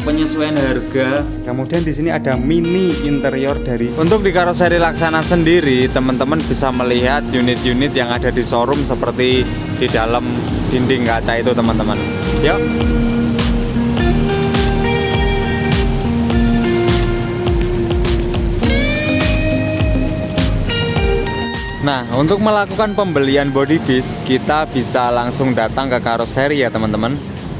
penyesuaian harga. Kemudian di sini ada mini interior dari. Untuk di karoseri Laksana sendiri, teman-teman bisa melihat unit-unit yang ada di showroom seperti di dalam dinding kaca itu, teman-teman. Yuk. Nah, untuk melakukan pembelian body bis, kita bisa langsung datang ke karoseri ya teman-teman.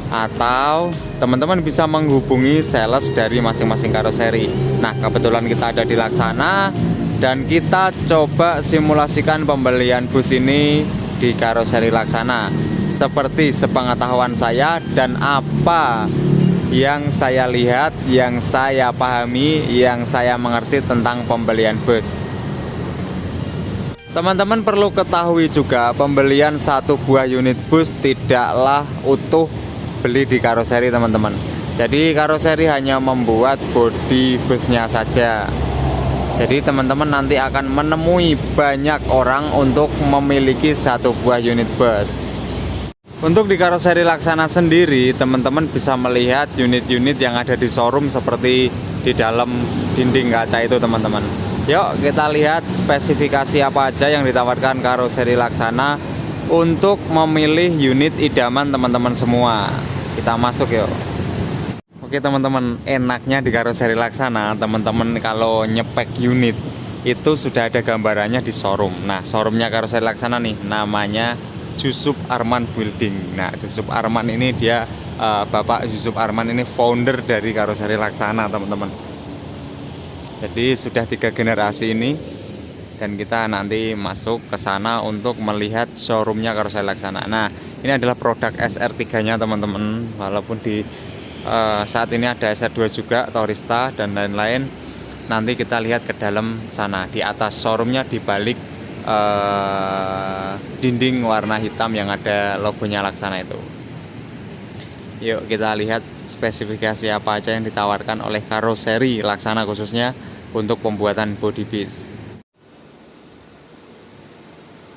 Atau teman-teman bisa menghubungi sales dari masing-masing karoseri. Nah, kebetulan kita ada di Laksana dan kita coba simulasikan pembelian bus ini di karoseri Laksana. Seperti sepengetahuan saya dan apa yang saya lihat, yang saya pahami, yang saya mengerti tentang pembelian bus. Teman-teman perlu ketahui juga, pembelian satu buah unit bus tidaklah utuh beli di karoseri, teman-teman. Jadi karoseri hanya membuat bodi busnya saja. Jadi teman-teman nanti akan menemui banyak orang untuk memiliki satu buah unit bus. Untuk di karoseri Laksana sendiri, teman-teman bisa melihat unit-unit yang ada di showroom seperti di dalam dinding kaca itu, teman-teman. Yuk kita lihat spesifikasi apa aja yang ditawarkan karoseri Laksana untuk memilih unit idaman teman-teman semua. Kita masuk yuk. Oke teman-teman, enaknya di karoseri Laksana, teman-teman kalau nyepek unit itu sudah ada gambarannya di showroom. Nah, showroomnya karoseri Laksana nih namanya Jusuf Arman Building. Nah, Jusuf Arman ini dia Bapak Jusuf Arman ini founder dari karoseri Laksana, teman-teman. Jadi sudah 3 generasi ini, dan kita nanti masuk ke sana untuk melihat showroomnya karoseri Laksana. Nah, ini adalah produk SR3-nya teman-teman. Walaupun di saat ini ada SR2 juga, Torista dan lain-lain. Nanti kita lihat ke dalam sana. Di atas showroomnya, di balik dinding warna hitam yang ada logonya Laksana itu. Yuk kita lihat spesifikasi apa aja yang ditawarkan oleh karoseri Laksana khususnya untuk pembuatan body bis.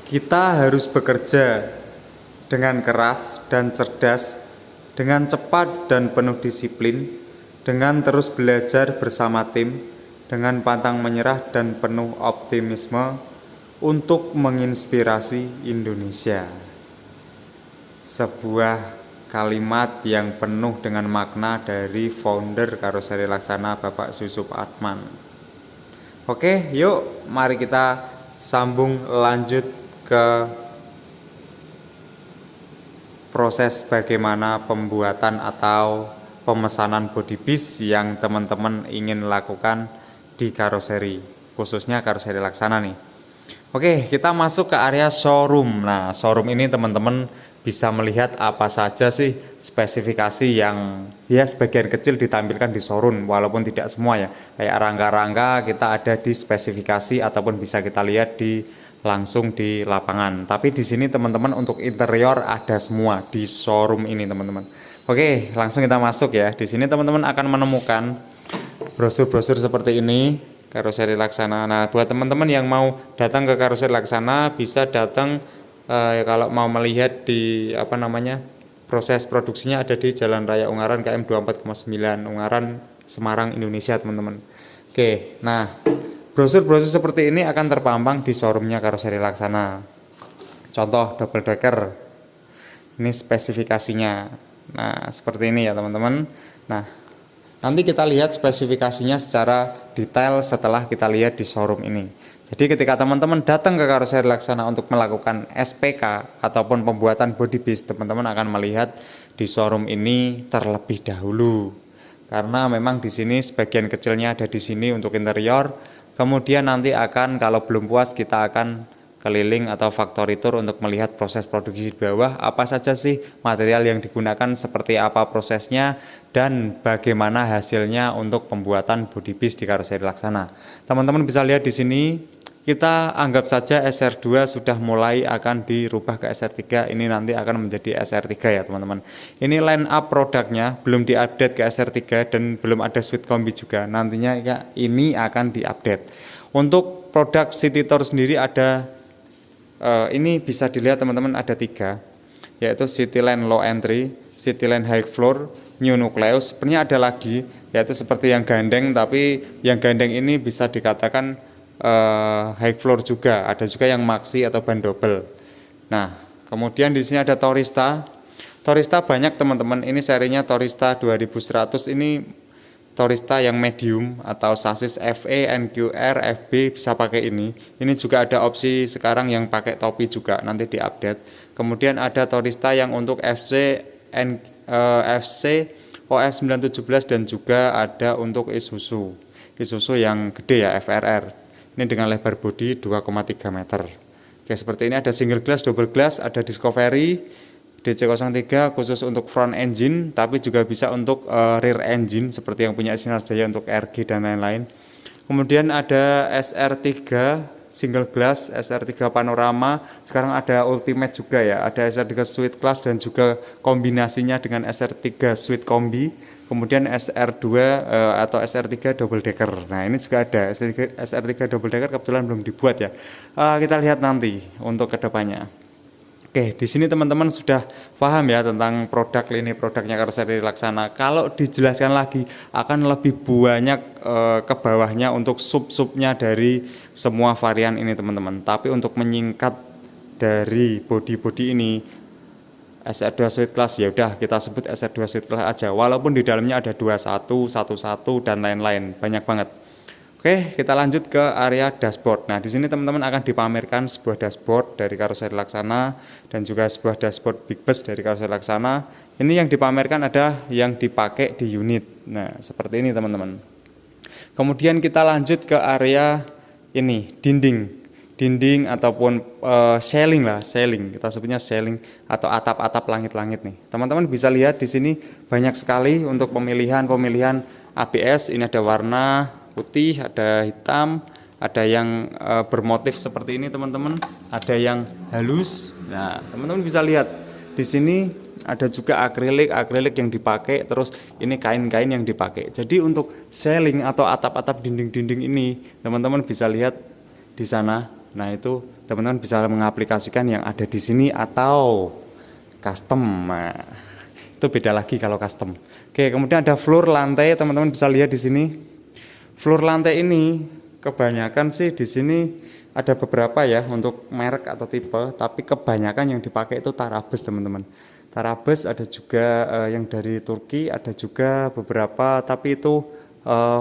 Kita harus bekerja dengan keras dan cerdas, dengan cepat dan penuh disiplin, dengan terus belajar bersama tim, dengan pantang menyerah dan penuh optimisme untuk menginspirasi Indonesia. Sebuah kalimat yang penuh dengan makna dari founder karoseri Laksana Bapak Jusuf Arman. Oke, yuk mari kita sambung lanjut ke proses bagaimana pembuatan atau pemesanan body bis yang teman-teman ingin lakukan di karoseri, khususnya karoseri Laksana nih. Oke, kita masuk ke area showroom. Nah, showroom ini teman-teman bisa melihat apa saja sih spesifikasi yang ya sebagian kecil ditampilkan di showroom, walaupun tidak semua ya. Kayak rangka-rangka kita ada di spesifikasi ataupun bisa kita lihat di langsung di lapangan. Tapi di sini teman-teman untuk interior ada semua di showroom ini, teman-teman. Oke, langsung kita masuk ya. Di sini teman-teman akan menemukan brosur-brosur seperti ini karoseri Laksana. Nah, buat teman-teman yang mau datang ke karoseri Laksana bisa datang kalau mau melihat di proses produksinya ada di Jalan Raya Ungaran KM 24,9 Ungaran Semarang Indonesia, teman-teman. Oke, nah brosur-brosur seperti ini akan terpampang di showroomnya karoseri Laksana. Contoh double decker, ini spesifikasinya. Nah seperti ini ya teman-teman. Nah nanti kita lihat spesifikasinya secara detail setelah kita lihat di showroom ini. Jadi ketika teman-teman datang ke karoseri Laksana untuk melakukan SPK ataupun pembuatan body bis, teman-teman akan melihat di showroom ini terlebih dahulu. Karena memang di sini sebagian kecilnya ada di sini untuk interior. Kemudian nanti akan, kalau belum puas, kita akan keliling atau factory tour untuk melihat proses produksi di bawah, apa saja sih material yang digunakan, seperti apa prosesnya, dan bagaimana hasilnya untuk pembuatan body bis di karoseri Laksana. Teman-teman bisa lihat di sini, kita anggap saja SR2 sudah mulai akan dirubah ke SR3. Ini nanti akan menjadi SR3 ya teman-teman. Ini line up produknya belum diupdate ke SR3 dan belum ada suite kombi juga. Nantinya ini akan diupdate. Untuk produk City Tour sendiri ada ini bisa dilihat teman-teman, ada 3, yaitu Cityland Low Entry, Cityland High Floor, New Nucleus. Sebenarnya ada lagi, yaitu seperti yang gandeng, tapi yang gandeng ini bisa dikatakan high floor juga. Ada juga yang maxi atau ban double. Nah, kemudian di sini ada Torista. Torista banyak teman-teman. Ini serinya Torista 2100. Ini Torista yang medium atau sasis FE, NQR, FB bisa pakai ini. Ini juga ada opsi sekarang yang pakai topi juga, nanti diupdate. Kemudian ada Torista yang untuk FC, FC, OF917 dan juga ada untuk Isuzu. Isuzu yang gede ya, FRR. Ini dengan lebar bodi 2,3 meter. Oke, seperti ini ada single glass, double glass, ada Discovery DC03 khusus untuk front engine, tapi juga bisa untuk rear engine seperti yang punya Sinar Jaya untuk RG dan lain-lain. Kemudian ada SR3 single glass, SR3 panorama, sekarang ada ultimate juga ya, ada SR3 suite class dan juga kombinasinya dengan SR3 suite kombi. Kemudian SR2 atau SR3 double decker. Nah, ini juga ada SR3 double decker, kebetulan belum dibuat ya. Kita lihat nanti untuk kedepannya. Oke, di sini teman-teman sudah paham ya tentang produk lini produknya karoseri Laksana. Kalau dijelaskan lagi akan lebih banyak ke bawahnya untuk sub-subnya dari semua varian ini teman-teman. Tapi untuk menyingkat dari body-body ini SR2 Suite Class, ya udah kita sebut SR2 Suite Class aja. Walaupun di dalamnya ada 21, 11 dan lain-lain, banyak banget. Oke, kita lanjut ke area dashboard. Nah, di sini teman-teman akan dipamerkan sebuah dashboard dari karoseri Laksana dan juga sebuah dashboard Big Bus dari karoseri Laksana. Ini yang dipamerkan ada yang dipakai di unit. Nah, seperti ini teman-teman. Kemudian kita lanjut ke area ini, dinding ataupun ceiling lah, ceiling. Kita sebutnya ceiling atau atap-atap langit-langit nih. Teman-teman bisa lihat di sini banyak sekali untuk pemilihan ABS. Ini ada warna putih, ada hitam, ada yang bermotif seperti ini teman-teman, ada yang halus. Nah, teman-teman bisa lihat di sini ada juga akrilik yang dipakai, terus ini kain-kain yang dipakai. Jadi untuk ceiling atau atap-atap dinding-dinding ini teman-teman bisa lihat di sana. Nah, itu teman-teman bisa mengaplikasikan yang ada di sini atau custom. Nah, itu beda lagi kalau custom. Oke, kemudian ada floor lantai, teman-teman bisa lihat di sini. Floor lantai ini kebanyakan sih di sini ada beberapa ya untuk merek atau tipe, tapi kebanyakan yang dipakai itu Tarabes teman-teman. Tarabes ada juga yang dari Turki, ada juga beberapa, tapi itu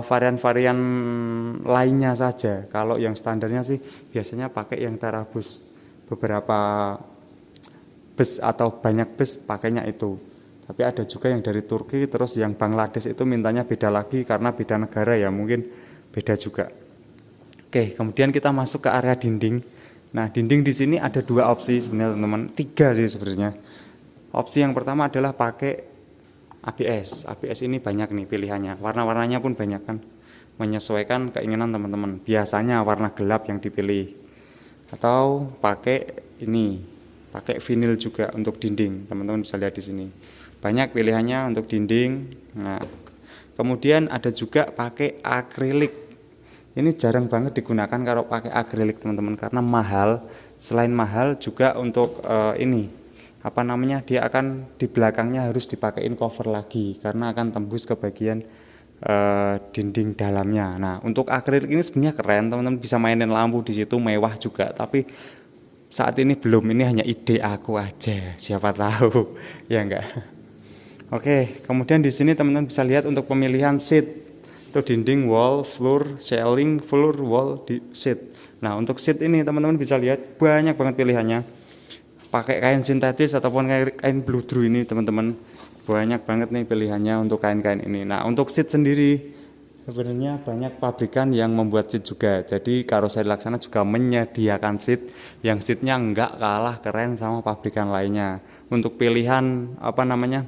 varian-varian lainnya saja. Kalau yang standarnya sih biasanya pakai yang Tarabes. Beberapa bus atau banyak bus pakainya itu. Tapi ada juga yang dari Turki, terus yang Bangladesh itu mintanya beda lagi karena beda negara ya, mungkin beda juga. Oke, kemudian kita masuk ke area dinding. Nah, dinding di sini ada dua opsi sebenarnya teman-teman, tiga sih sebenarnya. Opsi yang pertama adalah pakai ABS. ABS ini banyak nih pilihannya, warna-warnanya pun banyak kan, menyesuaikan keinginan teman-teman. Biasanya warna gelap yang dipilih. Atau pakai ini, pakai vinil juga untuk dinding. Teman-teman bisa lihat di sini. Banyak pilihannya untuk dinding. Nah, kemudian ada juga pakai akrilik. Ini jarang banget digunakan kalau pakai akrilik teman-teman, karena mahal. Selain mahal juga untuk ini apa namanya, dia akan di belakangnya harus dipakein cover lagi karena akan tembus ke bagian dinding dalamnya. Nah, untuk akrilik ini sebenarnya keren teman-teman, bisa mainin lampu di situ, mewah juga. Tapi saat ini belum, ini hanya ide aku aja, siapa tahu ya enggak. Oke, kemudian di sini teman-teman bisa lihat untuk pemilihan seat. Itu dinding, wall, floor, ceiling, floor, wall, seat. Nah, untuk seat ini teman-teman bisa lihat banyak banget pilihannya. Pakai kain sintetis ataupun kain bludru ini teman-teman. Banyak banget nih pilihannya untuk kain-kain ini. Nah, untuk seat sendiri sebenarnya banyak pabrikan yang membuat seat juga. Jadi karoseri Laksana juga menyediakan seat yang seatnya enggak kalah keren sama pabrikan lainnya. Untuk pilihan apa namanya,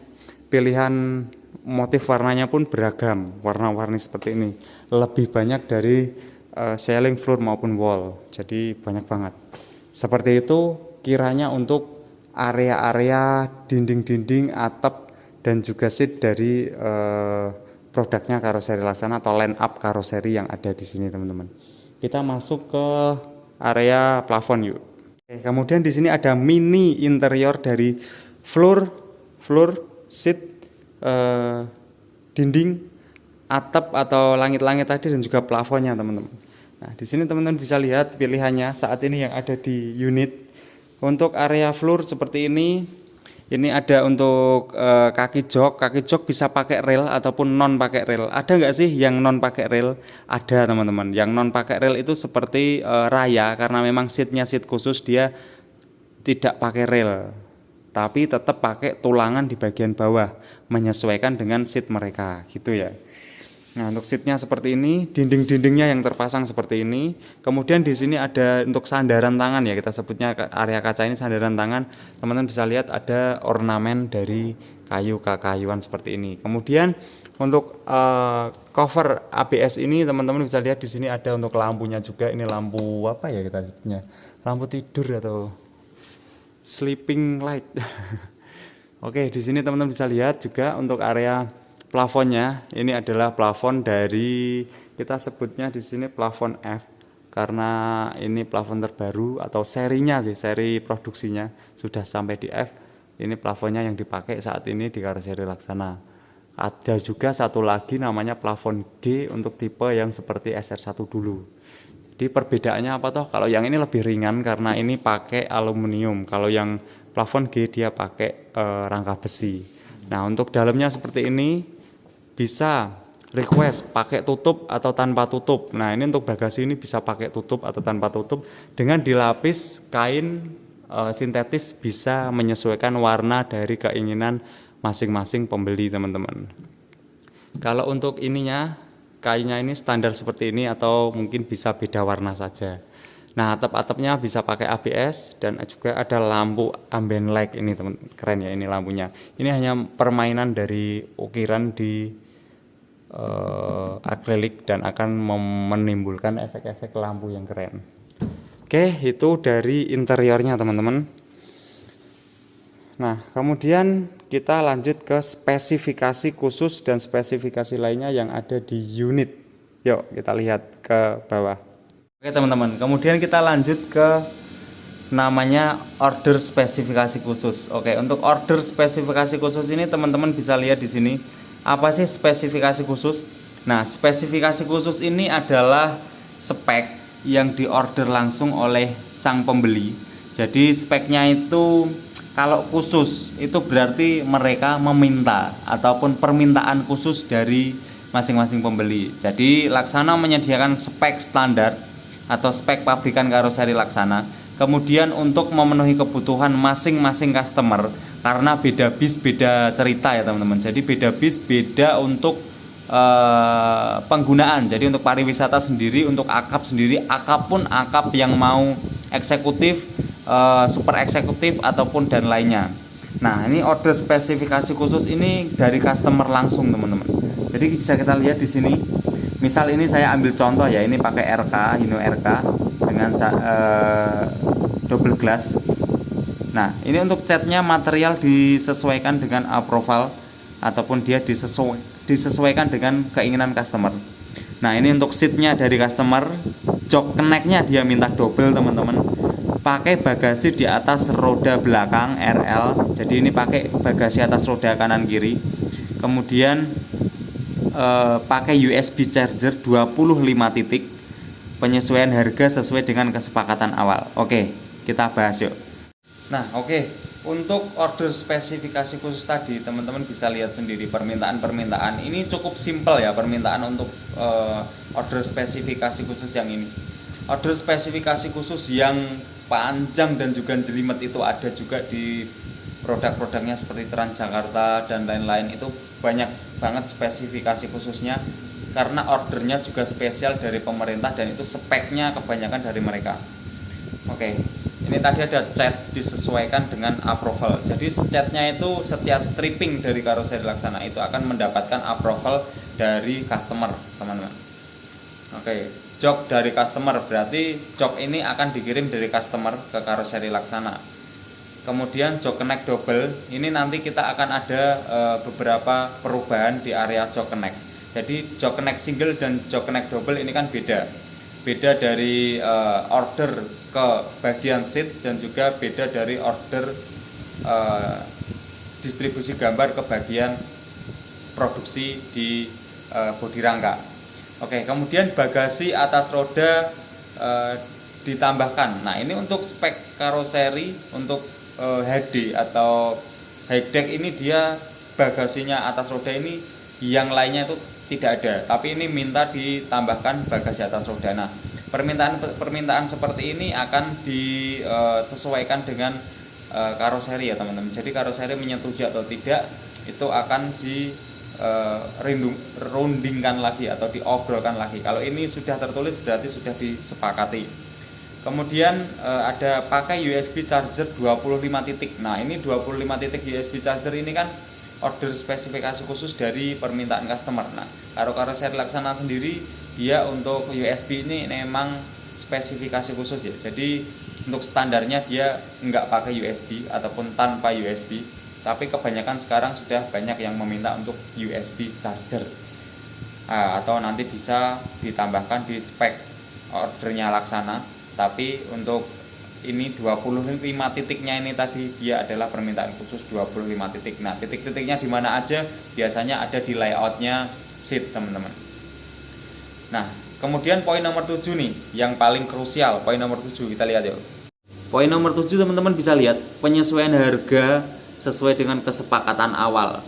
pilihan motif warnanya pun beragam, warna-warni seperti ini. Lebih banyak dari ceiling, floor maupun wall. Jadi banyak banget. Seperti itu kiranya untuk area-area dinding-dinding, atap dan juga seat dari produknya karoseri Laksana atau line up karoseri yang ada di sini teman-teman. Kita masuk ke area plafon yuk. Oke, kemudian di sini ada mini interior dari floor, seat eh, dinding, atap atau langit-langit tadi dan juga plafonnya teman-teman. Nah, di sini teman-teman bisa lihat pilihannya saat ini yang ada di unit. Untuk area floor seperti ini ada untuk kaki jok bisa pakai rel ataupun non pakai rel. Ada nggak sih yang non pakai rel? Ada teman-teman. Yang non pakai rel itu seperti Raya, karena memang seatnya seat khusus, dia tidak pakai rel, tapi tetap pakai tulangan di bagian bawah menyesuaikan dengan seat mereka gitu ya. Nah, untuk seatnya seperti ini, dinding-dindingnya yang terpasang seperti ini. Kemudian di sini ada untuk sandaran tangan ya, kita sebutnya area kaca ini sandaran tangan. Teman-teman bisa lihat ada ornamen dari kayu kekayuan seperti ini. Kemudian untuk cover ABS ini teman-teman bisa lihat di sini ada untuk lampunya juga. Ini lampu apa ya kita sebutnya? Lampu tidur atau sleeping light. Oke, di sini teman-teman bisa lihat juga untuk area plafonnya. Ini adalah plafon dari, kita sebutnya di sini plafon F karena ini plafon terbaru atau serinya sih, seri produksinya sudah sampai di F. Ini plafonnya yang dipakai saat ini di karoseri Laksana. Ada juga satu lagi namanya plafon G untuk tipe yang seperti SR1 dulu. Jadi perbedaannya apa toh? Kalau yang ini lebih ringan karena ini pakai aluminium. Kalau yang plafon G dia pakai rangka besi. Nah, untuk dalamnya seperti ini, bisa request pakai tutup atau tanpa tutup. Nah, ini untuk bagasi ini bisa pakai tutup atau tanpa tutup dengan dilapis kain sintetis, bisa menyesuaikan warna dari keinginan masing-masing pembeli teman-teman. Kalau untuk ininya, kainnya ini standar seperti ini atau mungkin bisa beda warna saja. Nah, atap-atapnya bisa pakai ABS dan juga ada lampu ambient light ini teman, keren ya ini lampunya. Ini hanya permainan dari ukiran di akrilik dan akan menimbulkan efek-efek lampu yang keren. Oke, itu dari interiornya teman-teman. Nah, kemudian kita lanjut ke spesifikasi khusus dan spesifikasi lainnya yang ada di unit. Yuk kita lihat ke bawah. Oke teman-teman, kemudian kita lanjut ke namanya order spesifikasi khusus. Oke, untuk order spesifikasi khusus ini teman-teman bisa lihat di sini. Apa sih spesifikasi khusus? Nah, spesifikasi khusus ini adalah spek yang diorder langsung oleh sang pembeli. Jadi speknya itu kalau khusus itu berarti mereka meminta ataupun permintaan khusus dari masing-masing pembeli. Jadi Laksana menyediakan spek standar atau spek pabrikan karoseri Laksana. Kemudian untuk memenuhi kebutuhan masing-masing customer, karena beda bis beda cerita ya teman-teman. Jadi beda bis beda untuk penggunaan. Jadi untuk pariwisata sendiri, untuk akap sendiri, akap pun akap yang mau eksekutif, super eksekutif ataupun dan lainnya. Nah, ini order spesifikasi khusus ini dari customer langsung teman-teman. Jadi bisa kita lihat di sini. Misal ini saya ambil contoh ya, ini pakai RK, Hino RK dengan double glass. Nah, ini untuk catnya material disesuaikan dengan approval ataupun dia disesuaikan dengan keinginan customer. Nah, ini untuk seatnya dari customer, jok connectnya dia minta double teman-teman. Pakai bagasi di atas roda belakang RL. Jadi ini pakai bagasi atas roda kanan kiri. Kemudian pakai USB charger 25 titik. Penyesuaian harga sesuai dengan kesepakatan awal. Oke, kita bahas yuk. Nah, oke. Untuk order spesifikasi khusus tadi, teman-teman bisa lihat sendiri permintaan-permintaan. Ini cukup simpel ya permintaan untuk order spesifikasi khusus yang ini. Order spesifikasi khusus yang panjang dan juga jelimet itu ada juga di produk-produknya seperti Transjakarta dan lain-lain. Itu banyak banget spesifikasi khususnya karena ordernya juga spesial dari pemerintah dan itu speknya kebanyakan dari mereka. Oke, ini tadi ada cat disesuaikan dengan approval. Jadi catnya itu setiap stripping dari karoseri Laksana itu akan mendapatkan approval dari customer teman-teman. Oke, jok dari customer berarti jok ini akan dikirim dari customer ke karoseri Laksana. Kemudian jok connect double ini nanti kita akan ada beberapa perubahan di area jok connect. Jadi jok connect single dan jok connect double ini kan beda dari order ke bagian seat dan juga beda dari order distribusi gambar ke bagian produksi di bodi rangka. Oke, kemudian bagasi atas roda ditambahkan. Nah, ini untuk spek karoseri untuk HD atau high deck ini dia bagasinya atas roda ini yang lainnya itu tidak ada, tapi ini minta ditambahkan bagasi atas roda. Nah, permintaan seperti ini akan disesuaikan dengan karoseri ya teman-teman. Jadi karoseri menyetujui atau tidak itu akan dirundingkan lagi atau diobrolkan lagi. Kalau ini sudah tertulis berarti sudah disepakati. Kemudian ada pakai USB charger 25 titik. Nah, ini 25 titik USB charger ini kan order spesifikasi khusus dari permintaan customer. Nah, kalau karoseri Laksana sendiri dia untuk USB ini memang spesifikasi khusus ya. Jadi untuk standarnya dia nggak pakai USB ataupun tanpa USB. Tapi kebanyakan sekarang sudah banyak yang meminta untuk USB charger. Atau nanti bisa ditambahkan di spek ordernya Laksana. Tapi untuk ini 25 titiknya ini tadi dia adalah permintaan khusus 25 titik. Nah, titik-titiknya di mana aja? Biasanya ada di layoutnya seat teman-teman. Nah, kemudian poin nomor 7 nih yang paling krusial. Poin nomor 7 kita lihat yuk. Poin nomor 7 teman-teman bisa lihat penyesuaian harga sesuai dengan kesepakatan awal.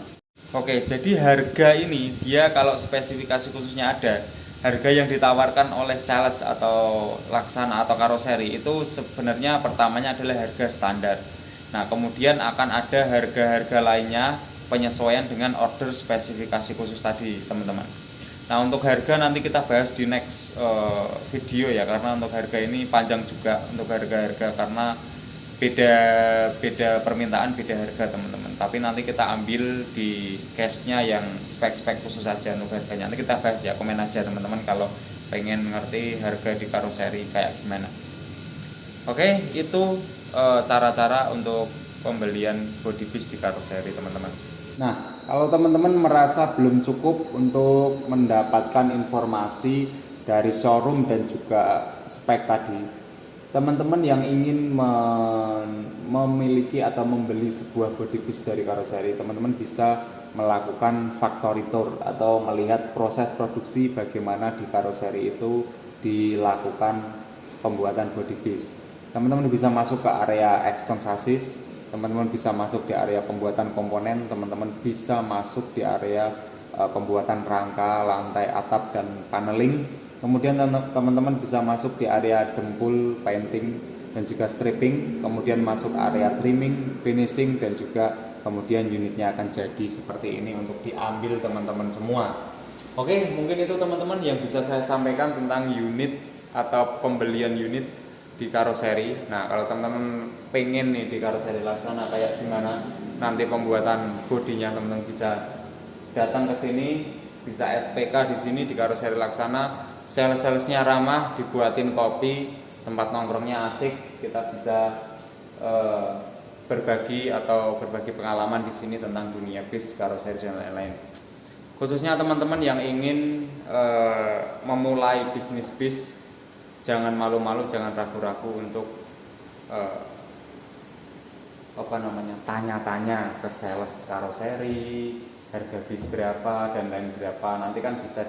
Oke, jadi harga ini dia kalau spesifikasi khususnya ada, harga yang ditawarkan oleh sales atau Laksana atau karoseri itu sebenarnya pertamanya adalah harga standar. Nah, kemudian akan ada harga-harga lainnya penyesuaian dengan order spesifikasi khusus tadi teman-teman. Nah, untuk harga nanti kita bahas di next video ya, karena untuk harga ini panjang juga untuk harga-harga karena beda permintaan beda harga teman-teman. Tapi nanti kita ambil di case-nya yang spek-spek khusus saja untuk harganya. Nanti kita bahas ya, komen aja teman-teman kalau pengen ngerti harga di karoseri kayak gimana. Oke, itu cara-cara untuk pembelian body bis di karoseri teman-teman. Nah, kalau teman-teman merasa belum cukup untuk mendapatkan informasi dari showroom dan juga spek tadi, teman-teman yang ingin memiliki atau membeli sebuah body bis dari karoseri, teman-teman bisa melakukan factory tour atau melihat proses produksi bagaimana di karoseri itu dilakukan pembuatan body bis. Teman-teman bisa masuk ke area extend chassis, teman-teman bisa masuk di area pembuatan komponen, teman-teman bisa masuk di area pembuatan rangka, lantai, atap, dan paneling. Kemudian teman-teman bisa masuk di area dempul, painting, dan juga stripping. Kemudian masuk area trimming, finishing, dan juga kemudian unitnya akan jadi seperti ini untuk diambil teman-teman semua. Oke, mungkin itu teman-teman yang bisa saya sampaikan tentang unit atau pembelian unit di karoseri. Nah, kalau teman-teman pengen nih di karoseri Laksana kayak gimana nanti pembuatan bodinya, teman-teman bisa datang ke sini, bisa SPK di sini di karoseri Laksana. Sales-salesnya ramah, dibuatin kopi, tempat nongkrongnya asik, kita bisa berbagi pengalaman di sini tentang dunia bis, karoseri dan lain-lain. Khususnya teman-teman yang ingin memulai bisnis bis, jangan malu-malu, jangan ragu-ragu untuk tanya-tanya ke sales karoseri, harga bis berapa dan lain berapa. Nanti kan bisa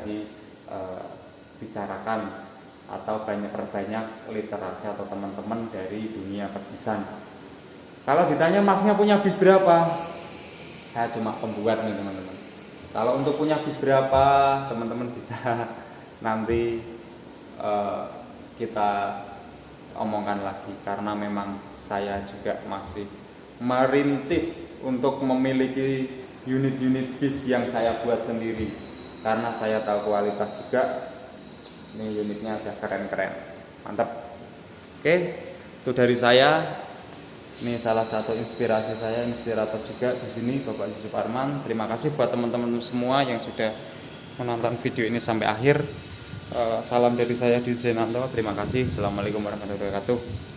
bicarakan atau perbanyak literasi atau teman-teman dari dunia perbisan. Kalau ditanya masnya punya bis berapa, saya cuma pembuat nih teman-teman. Kalau untuk punya bis berapa, teman-teman bisa nanti kita omongkan lagi, karena memang saya juga masih merintis untuk memiliki unit-unit bis yang saya buat sendiri, karena saya tahu kualitas juga. Ini unitnya udah keren-keren, mantap. Oke, itu dari saya. Ini salah satu inspirasi saya, inspirator juga di sini Bapak Yusuf Arman. Terima kasih buat teman-teman semua yang sudah menonton video ini sampai akhir. Salam dari saya di Zenanto. Terima kasih. Assalamualaikum warahmatullahi wabarakatuh.